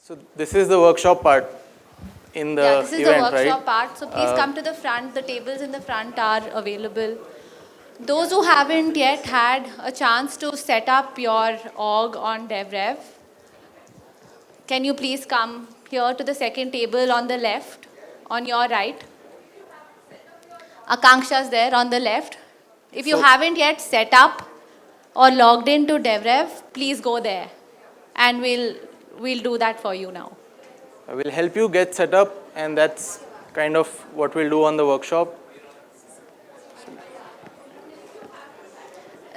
So this is the workshop part in the Yeah, this is event, the workshop right? part. So please come to the front. The tables in the front are available. Those who haven't yet had a chance to set up your org on DevRev, can you please come here to the second table on the left, on your right? Akanksha's there on the left. If you haven't yet set up or logged into DevRev, please go there, and we'll do that for you now. I will help you get set up, and that's kind of what we'll do on the workshop.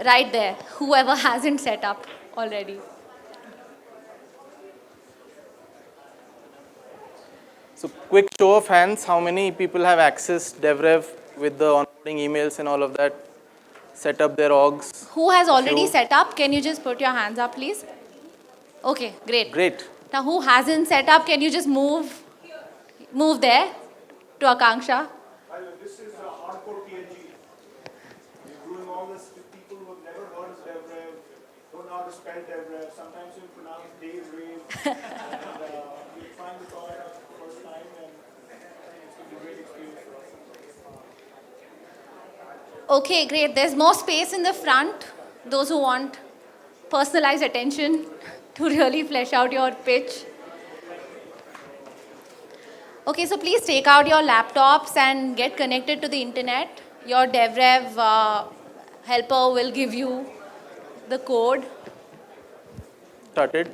Right there, whoever hasn't set up already. So quick show of hands, how many people have accessed DevRev with the onboarding emails and all of that, set up their orgs? Who has already set up? Can you just put your hands up, please? Okay, great. Great. Now, who hasn't set up, can you just move there to Akanksha? This is a hardcore PNG. We're doing all this with people who have never heard of DevRev, don't know how to spell DevRev, sometimes you pronounce DevRev, and we're trying to try it out for the first time, and it's going to be a great experience for us. Okay, great. There's more space in the front. Those who want personalized attention to really flesh out your pitch. Okay, so please take out your laptops and get connected to the internet. Your DevRev helper will give you the code. Started.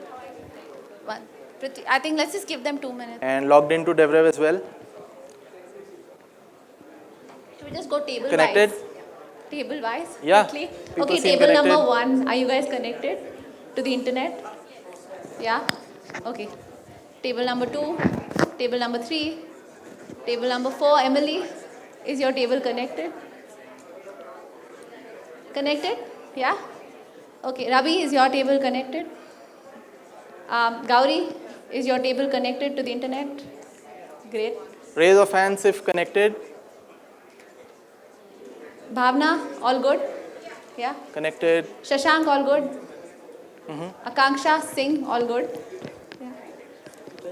I think let's just give them 2 minutes. And logged into DevRev as well. Should we just go table Connected? wise? Table wise? Yeah. Quickly? People Okay, seem table connected. number 1. Are you guys connected to the internet? Yeah? Okay. Table number 2. Table number 3. Table number 4. Emily, is your table connected? Connected? Yeah? Okay. Ravi, is your table connected? Gauri, is your table connected to the internet? Great. Raise of hands if connected. Bhavna, all good? Yeah? Connected. Shashank, all good? Akanksha, Singh, all good? Yeah.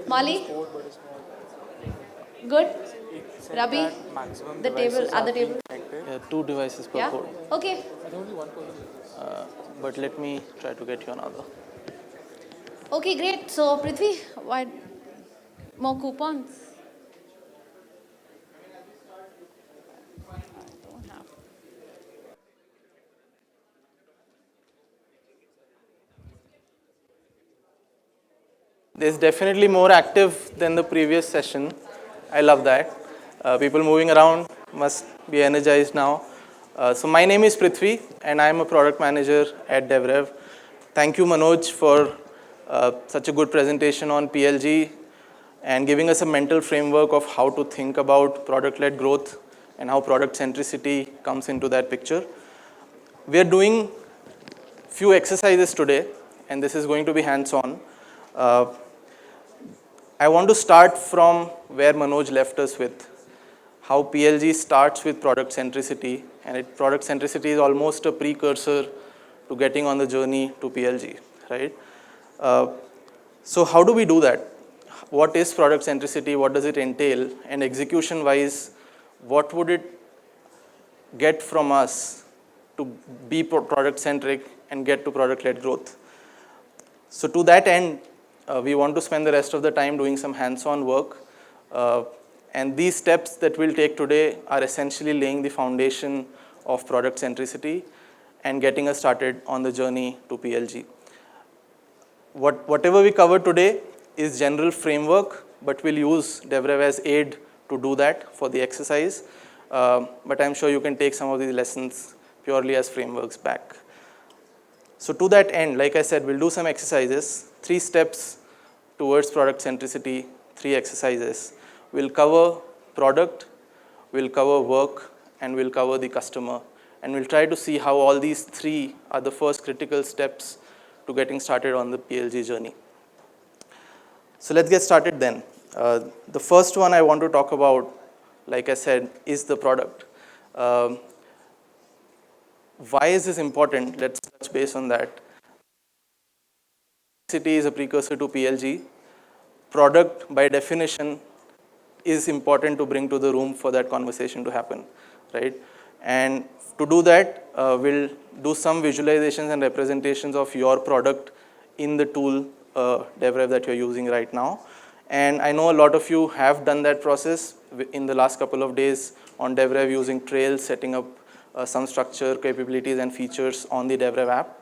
Molly? Good? Rabi? The table, other table? Yeah, 2 devices per Yeah? code. Okay. But let me try to get you another. Okay, great. So, Prithvi, what more coupons? There's definitely more active than the previous session. I love that. People moving around must be energized now. So my name is Prithvi, and I'm a product manager at DevRev. Thank you, Manoj, for such a good presentation on PLG and giving us a mental framework of how to think about product-led growth and how product centricity comes into that picture. We are doing few exercises today, and this is going to be hands-on. I want to start from where Manoj left us with, how PLG starts with product centricity, and product centricity is almost a precursor to getting on the journey to PLG, right? So how do we do that? What is product centricity? What does it entail? And execution-wise, what would it get from us to be product-centric and get to product-led growth? So to that end, we want to spend the rest of the time doing some hands-on work. And these steps that we'll take today are essentially laying the foundation of product centricity and getting us started on the journey to PLG. Whatever we cover today is general framework, but we'll use DevRev as aid to do that for the exercise. But I'm sure you can take some of these lessons purely as frameworks back. So to that end, like I said, we'll do some exercises, 3 steps towards product centricity, 3 exercises. We'll cover product, we'll cover work, and we'll cover the customer. And we'll try to see how all these 3 are the first critical steps to getting started on the PLG journey. So let's get started then. The first one I want to talk about, like I said, is the product. Why is this important? Let's touch base on that. Centricity is a precursor to PLG. product by definition is important to bring to the room for that conversation to happen, right? And to do that, we'll do some visualizations and representations of your product in the tool DevRev that you're using right now. And I know a lot of you have done that process in the last couple of days on DevRev using trails, setting up some structure, capabilities, and features on the DevRev app.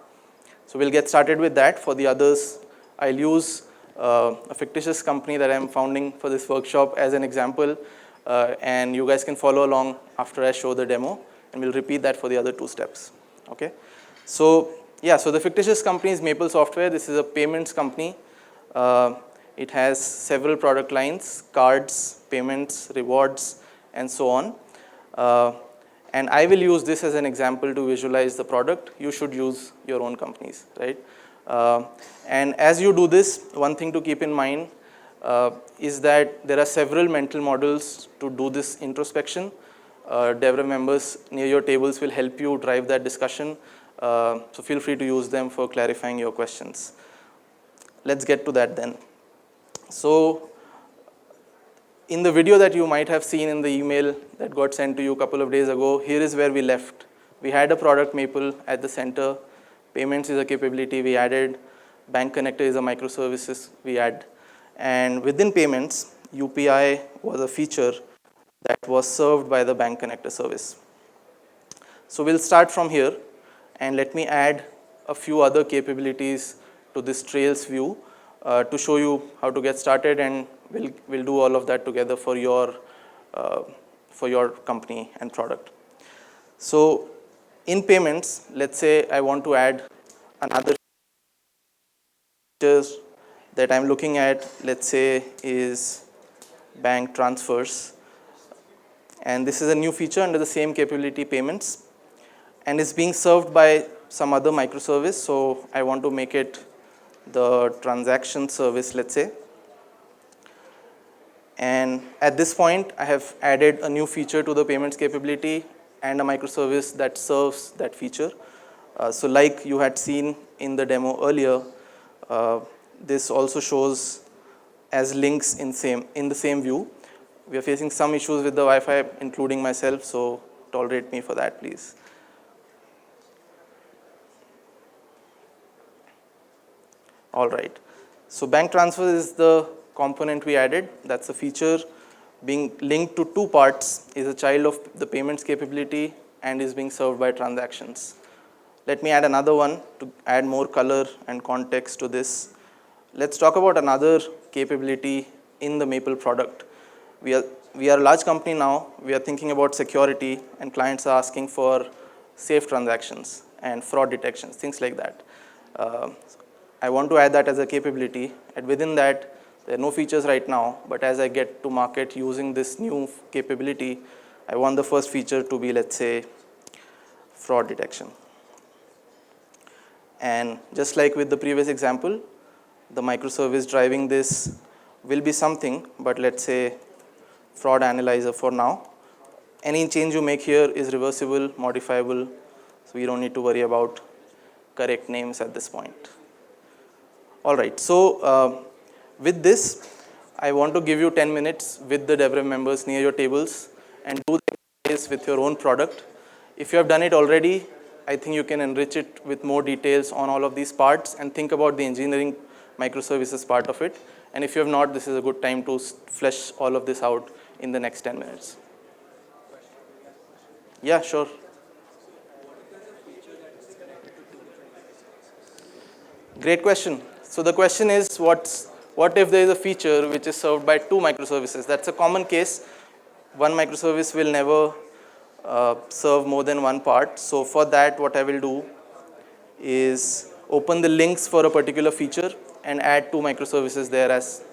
So we'll get started with that. For the others, I'll use a fictitious company that I'm founding for this workshop as an example, and you guys can follow along after I show the demo, and we'll repeat that for the other 2 steps, okay? So yeah, so the fictitious company is Maple Software. This is a payments company. It has several product lines: cards, payments, rewards, and so on. And I will use this as an example to visualize the product. You should use your own companies, right? And as you do this, one thing to keep in mind is that there are several mental models to do this introspection. DevRev members near your tables will help you drive that discussion. So feel free to use them for clarifying your questions. Let's get to that then. So in the video that you might have seen in the email that got sent to you a couple of days ago, here is where we left. We had a product Maple at the center. Payments is a capability we added. Bank Connector is a microservices we add. And within payments, UPI was a feature that was served by the Bank Connector service. So we'll start from here, and let me add a few other capabilities to this Trails view to show you how to get started, and we'll do all of that together for your company and product. So in payments, let's say I want to add another feature that I'm looking at, let's say, is bank transfers. And this is a new feature under the same capability, payments, and it's being served by some other microservice. So I want to make it the transaction service, let's say. And at this point, I have added a new feature to the payments capability and a microservice that serves that feature. So like you had seen in the demo earlier, this also shows as links in the same view. We are facing some issues with the Wi-Fi, including myself, so tolerate me for that, please. All right. So bank transfer is the component we added. That's a feature being linked to 2 parts, is a child of the payments capability and is being served by transactions. Let me add another one to add more color and context to this. Let's talk about another capability in the Maple product. We are a large company now. We are thinking about security, and clients are asking for safe transactions and fraud detections, things like that. I want to add that as a capability, and within that, there are no features right now, but as I get to market using this new capability, I want the first feature to be, let's say, fraud detection. And just like with the previous example, the microservice driving this will be something, but let's say fraud analyzer for now. Any change you make here is reversible, modifiable, so we don't need to worry about correct names at this point. All right, so with this, I want to give you 10 minutes with the DevRev members near your tables and do this with your own product. If you have done it already, I think you can enrich it with more details on all of these parts and think about the engineering microservices part of it. And if you have not, this is a good time to flesh all of this out in the next 10 minutes. Yeah, sure. Great question. So the question is, what if there is a feature which is served by 2 microservices? That's a common case. One microservice will never serve more than one part. So for that, what I will do is open the links for a particular feature and add 2 microservices there as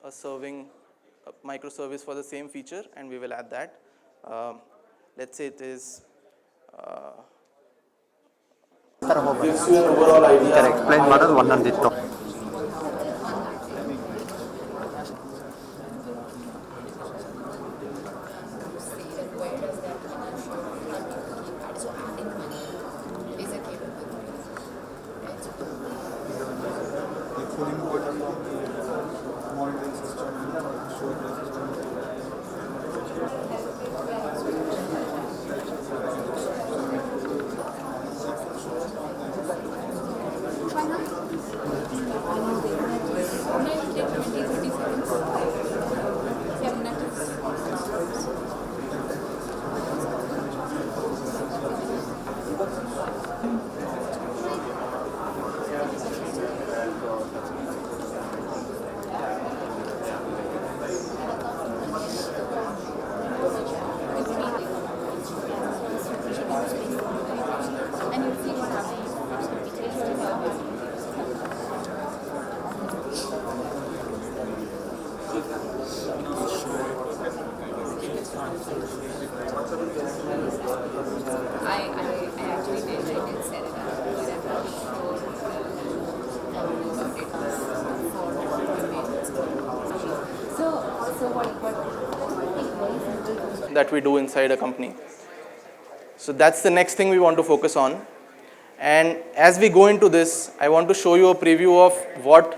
a serving a microservice for the same feature, and we will add that. Let's say it is gives you an overall idea. You can explain what is one on this top. that we do inside a company. So that's the next thing we want to focus on. And as we go into this, I want to show you a preview of what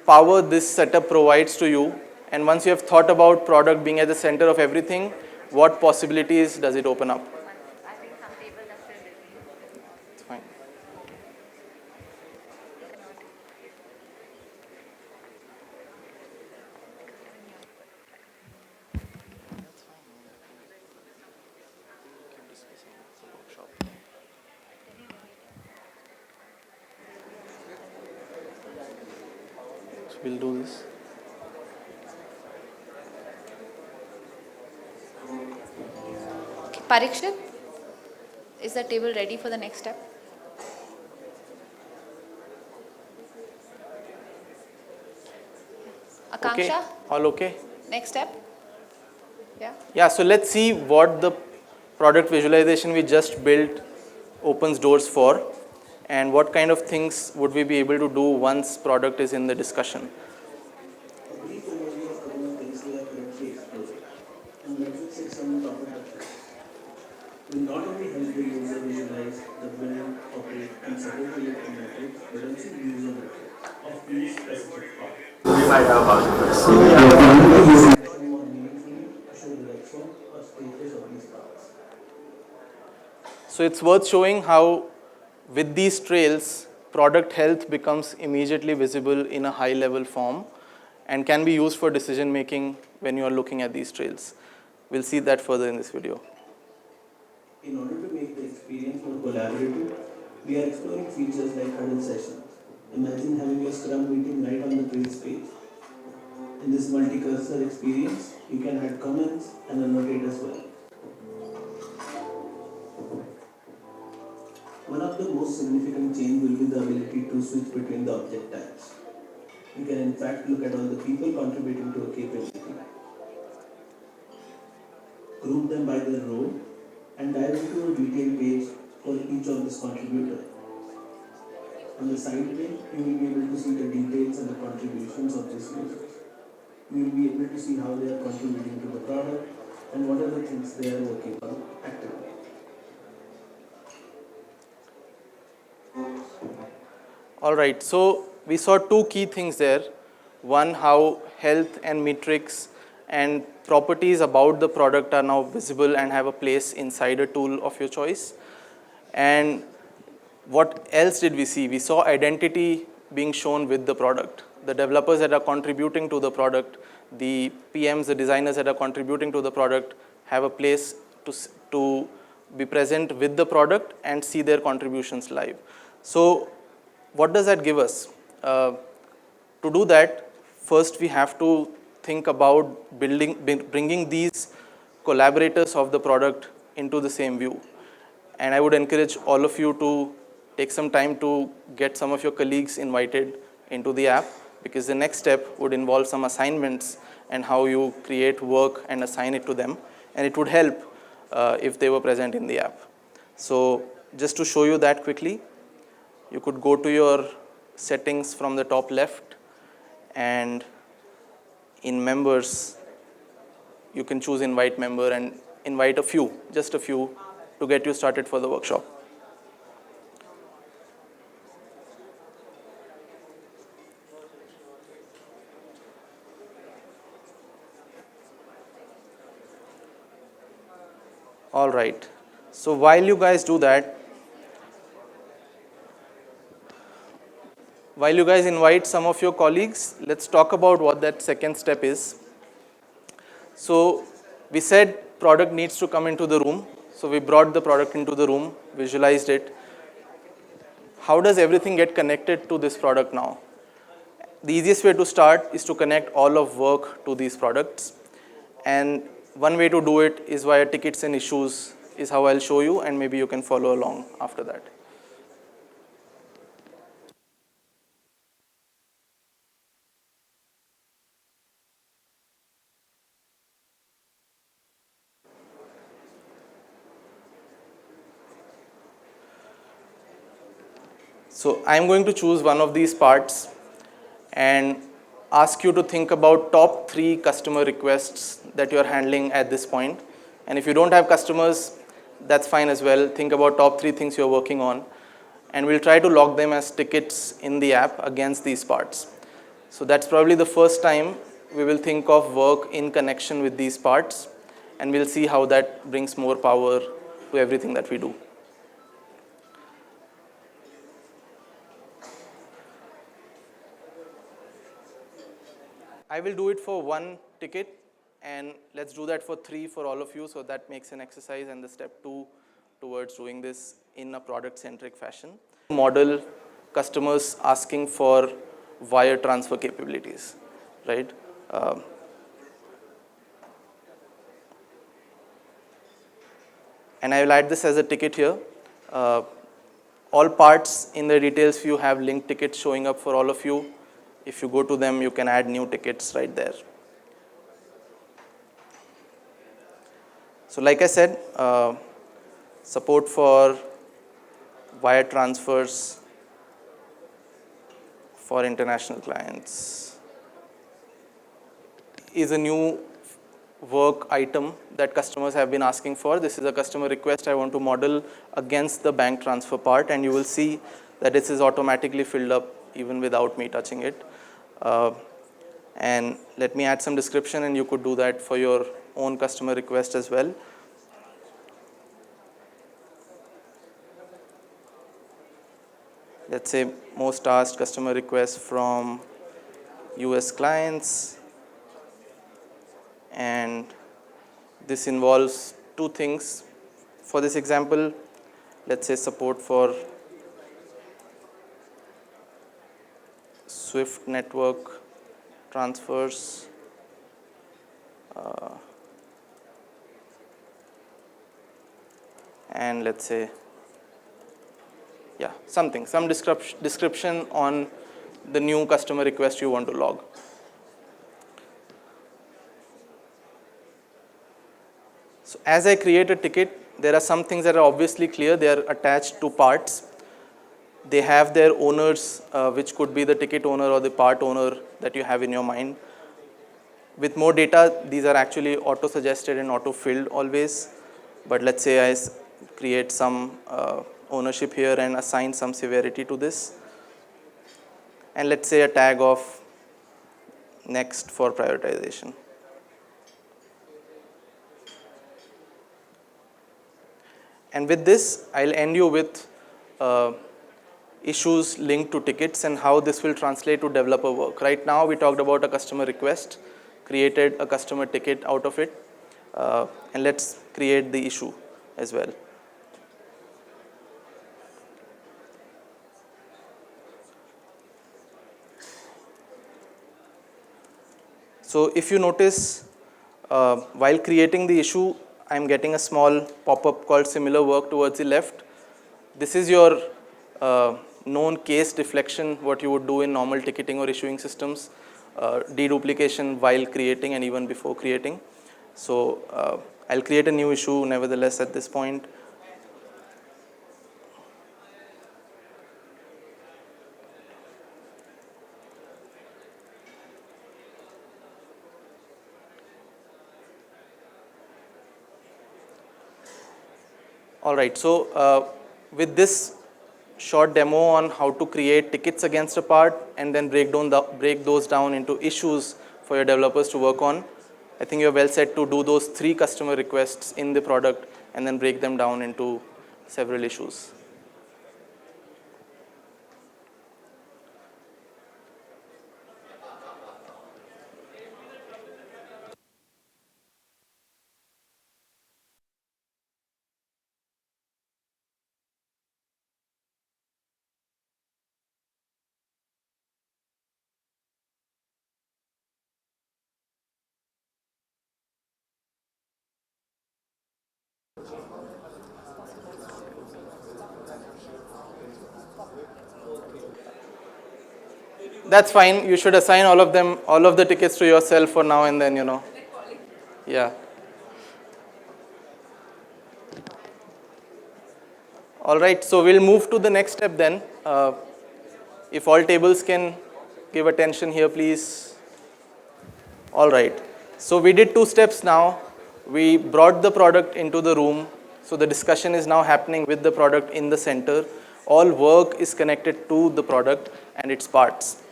power this setup provides to you. And once you have thought about product being at the center of everything, what possibilities does it open up? It's fine. So we'll do this. Parikshit, is the table ready for the next step? Akanksha, Okay, all okay? next step? Yeah. Yeah, so let's see what the product visualization we just built opens doors for, and what kind of things would we be able to do once product is in the discussion. A brief overview of couple of things we are currently exploring, and metrics is some topic will not only help the user visualize the build, operate, and support related metrics, but also user metrics of each specific part. So we are more meaningfully to show direction or status of these parts. So it's worth showing how with these trails, product health becomes immediately visible in a high level form and can be used for decision making when you are looking at these trails. We'll see that further in this video. In order to make the experience more collaborative, we are exploring features like huddle sessions. Imagine having a Scrum meeting right on the trails page. In this multi-cursor experience, you can add comments and annotate as well. One of the most significant change will be the ability to switch between the object types. You can in fact look at all the people contributing to a capability, group them by their role, and dive into a detailed page for each of this contributor. On the side pane, you will be able to see the details and the contributions of these users. You will be able to see how they are contributing to the product and what are the things they are working on actively. All right, so we saw two key things there. One, how health and metrics and properties about the product are now visible and have a place inside a tool of your choice. And what else did we see? We saw identity being shown with the product. The developers that are contributing to the product, the PMs, the designers that are contributing to the product have a place to be present with the product and see their contributions live. So what does that give us? To do that, first we have to think about bringing these collaborators of the product into the same view. And I would encourage all of you to take some time to get some of your colleagues invited into the app, because the next step would involve some assignments and how you create work and assign it to them. And it would help if they were present in the app. So just to show you that quickly, you could go to your settings from the top left, and in members, you can choose invite member and invite a few, just a few, to get you started for the workshop. All right, so while you guys do that, while you guys invite some of your colleagues, let's talk about what that second step is. So we said product needs to come into the room. So we brought the product into the room, visualized it. How does everything get connected to this product now? The easiest way to start is to connect all of work to these products. And one way to do it is via tickets and issues, is how I'll show you, and maybe you can follow along after that. So I'm going to choose one of these parts, and ask you to think about top 3 customer requests that you are handling at this point. And if you don't have customers, that's fine as well. Think about top 3 things you're working on. And we'll try to log them as tickets in the app against these parts. So that's probably the first time we will think of work in connection with these parts. And we'll see how that brings more power to everything that we do. I will do it for 1 ticket, and let's do that for 3 for all of you, so that makes an exercise and the step 2 towards doing this in a product-centric fashion. Model customers asking for wire transfer capabilities, right? And I will add this as a ticket here. All parts in the details view have linked tickets showing up for all of you. If you go to them, you can add new tickets right there. So like I said, support for wire transfers for international clients is a new work item that customers have been asking for. This is a customer request I want to model against the bank transfer part, and you will see that this is automatically filled up even without me touching it. And let me add some description, and you could do that for your own customer request as well. Let's say most asked customer requests from US clients, and this involves 2 things. For this example, let's say support for Swift network transfers, and let's say, some description on the new customer request you want to log. So as I create a ticket, there are some things that are obviously clear. They are attached to parts. They have their owners, which could be the ticket owner or the part owner that you have in your mind. With more data, these are actually auto-suggested and auto-filled always. But let's say I create some ownership here and assign some severity to this. And let's say a tag of next for prioritization. And with this, I'll end you with issues linked to tickets and how this will translate to developer work. Right now, we talked about a customer request, created a customer ticket out of it, and let's create the issue as well. So if you notice, while creating the issue, I'm getting a small pop-up called similar work towards the left. This is your known case deflection, what you would do in normal ticketing or issuing systems, deduplication while creating and even before creating. So I'll create a new issue nevertheless at this point. All right, so with this short demo on how to create tickets against a part and then break those down into issues for your developers to work on, I think you're well set to do those 3 customer requests in the product and then break them down into several issues. That's fine. You should assign all of them, all of the tickets to yourself for now and then, Yeah. All right, so we'll move to the next step then. If all tables can give attention here, please. All right. So we did 2 steps now. We brought the product into the room. So the discussion is now happening with the product in the center. All work is connected to the product and its parts.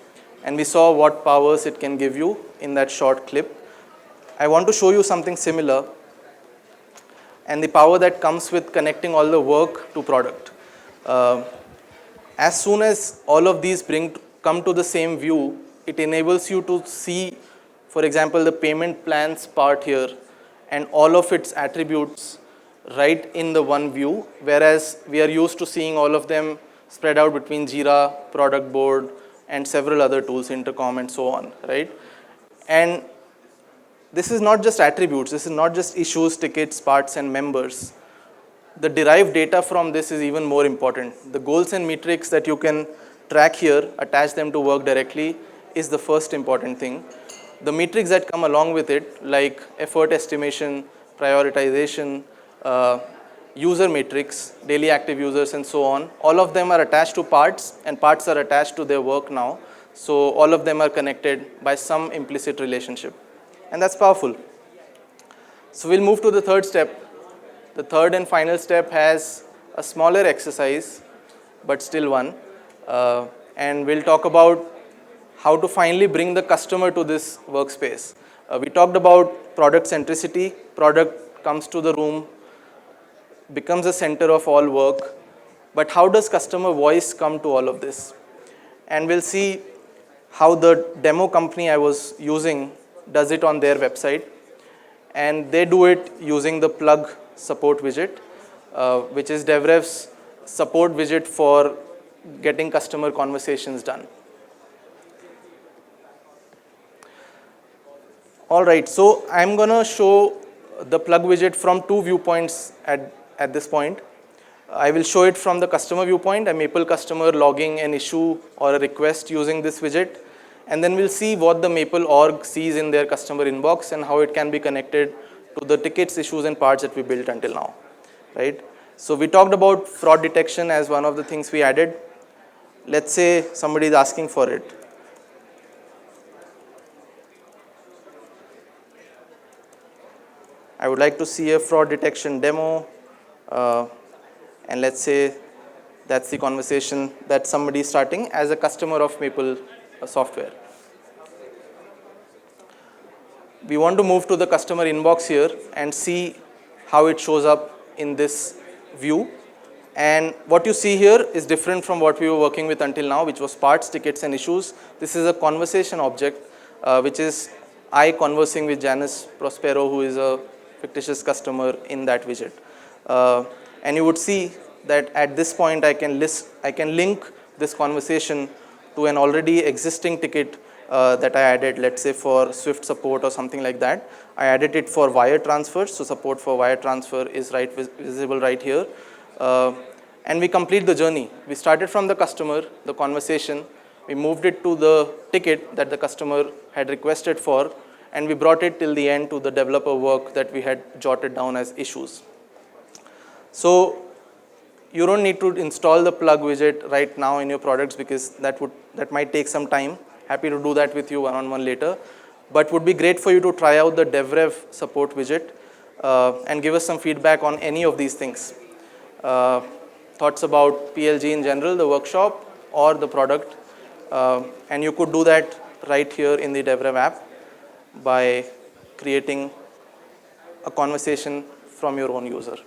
And we saw what powers it can give you in that short clip. I want to show you something similar and the power that comes with connecting all the work to product. As soon as all of these come to the same view, it enables you to see, for example, the payment plans part here and all of its attributes right in the one view, whereas we are used to seeing all of them spread out between Jira, product board, and several other tools, Intercom and so on, right? And this is not just attributes, this is not just issues, tickets, parts, and members. The derived data from this is even more important. The goals and metrics that you can track here, attach them to work directly, is the first important thing. The metrics that come along with it, like effort estimation, prioritization, user metrics, daily active users, and so on, all of them are attached to parts, and parts are attached to their work now. So all of them are connected by some implicit relationship. And that's powerful. So we'll move to the third step. The third and final step has a smaller exercise, but still one. And we'll talk about how to finally bring the customer to this workspace. We talked about product centricity. Product comes to the room, becomes the center of all work. But how does customer voice come to all of this? And we'll see how the demo company I was using does it on their website. And they do it using the plug support widget, which is DevRev's support widget for getting customer conversations done. All right, so I'm going to show the plug widget from 2 viewpoints at this point. I will show it from the customer viewpoint, a Maple customer logging an issue or a request using this widget. And then we'll see what the Maple org sees in their customer inbox and how it can be connected to the tickets, issues, and parts that we built until now, right? So we talked about fraud detection as one of the things we added. Let's say somebody is asking for it. I would like to see a fraud detection demo, and let's say that's the conversation that somebody is starting as a customer of Maple software. We want to move to the customer inbox here and see how it shows up in this view. And what you see here is different from what we were working with until now, which was parts, tickets, and issues. This is a conversation object, which is I conversing with Janice Prospero, who is a fictitious customer in that widget. And you would see that at this point I can link this conversation to an already existing ticket that I added, let's say for Swift support or something like that. I added it for wire transfers, so support for wire transfer is visible right here. And we complete the journey. We started from the customer, the conversation, we moved it to the ticket that the customer had requested for, and we brought it till the end to the developer work that we had jotted down as issues. So you don't need to install the plug widget right now in your products because that might take some time. Happy to do that with you one-on-one later. But would be great for you to try out the DevRev support widget and give us some feedback on any of these things. Thoughts about PLG in general, the workshop, or the product. And you could do that right here in the DevRev app by creating a conversation from your own user.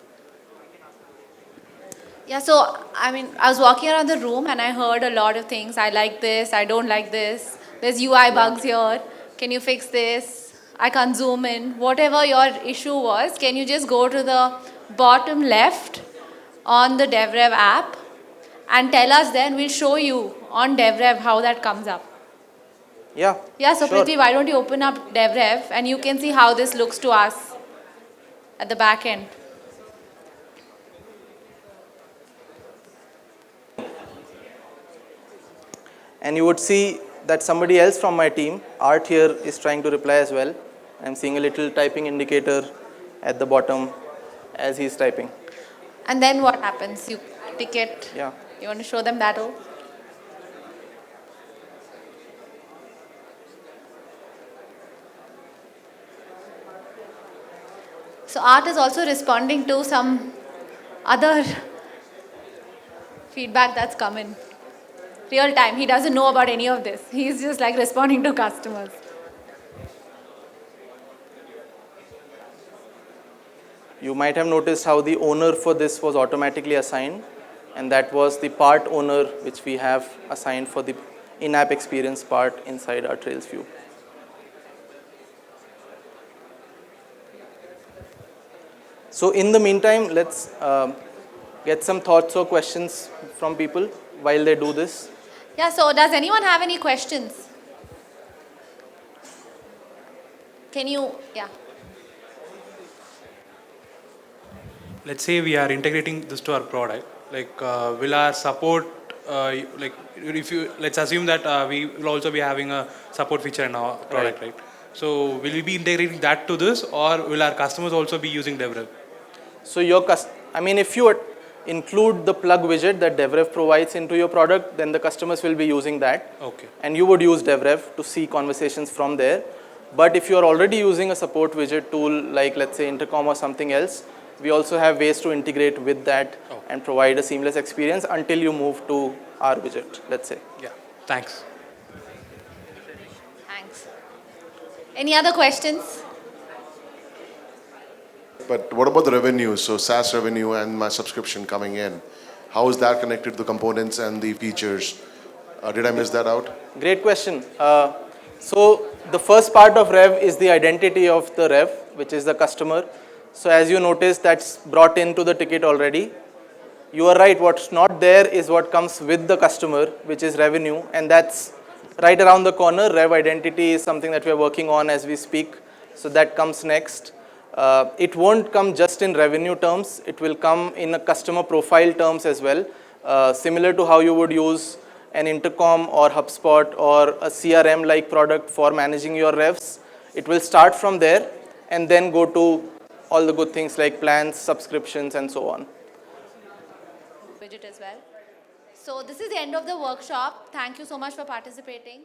Yeah, so I was walking around the room and I heard a lot of things. I like this, I don't like this. There's UI bugs here. Can you fix this? I can't zoom in. Whatever your issue was, can you just go to the bottom left on the DevRev app and tell us then, we'll show you on DevRev how that comes up. Yeah. Yeah, so sure. Prithvi, why don't you open up DevRev and you can see how this looks to us at the back end. And you would see that somebody else from my team, Art here, is trying to reply as well. I'm seeing a little typing indicator at the bottom as he's typing. And then what happens? You ticket. Yeah. You want to show them that all? So Art is also responding to some other feedback that's come in real time. He doesn't know about any of this. He's just like responding to customers. You might have noticed how the owner for this was automatically assigned, and that was the part owner which we have assigned for the in-app experience part inside our Trails view. So in the meantime, let's get some thoughts or questions from people while they do this. Yeah, so does anyone have any questions? Can you, yeah. Let's say we are integrating this to our product, like will our support, like if you, let's assume that we will also be having a support feature in our product, right? So will we be integrating that to this, or will our customers also be using DevRev? So if you include the plug widget that DevRev provides into your product, then the customers will be using that. Okay. And you would use DevRev to see conversations from there. But if you are already using a support widget tool, like let's say Intercom or something else, we also have ways to integrate with that and provide a seamless experience until you move to our widget, let's say. Yeah, thanks. Thanks. Any other questions? But what about the revenue? So SaaS revenue and my subscription coming in, how is that connected to the components and the features? Did I miss that out? Great question. So the first part of Rev is the identity of the Rev, which is the customer. So as you notice, that's brought into the ticket already. You are right, what's not there is what comes with the customer, which is revenue, and that's right around the corner. Rev identity is something that we are working on as we speak, so that comes next. It won't come just in revenue terms, it will come in a customer profile terms as well, similar to how you would use an Intercom or HubSpot or a CRM-like product for managing your revs. It will start from there and then go to all the good things like plans, subscriptions, and so on. Widget as well. So this is the end of the workshop. Thank you so much for participating.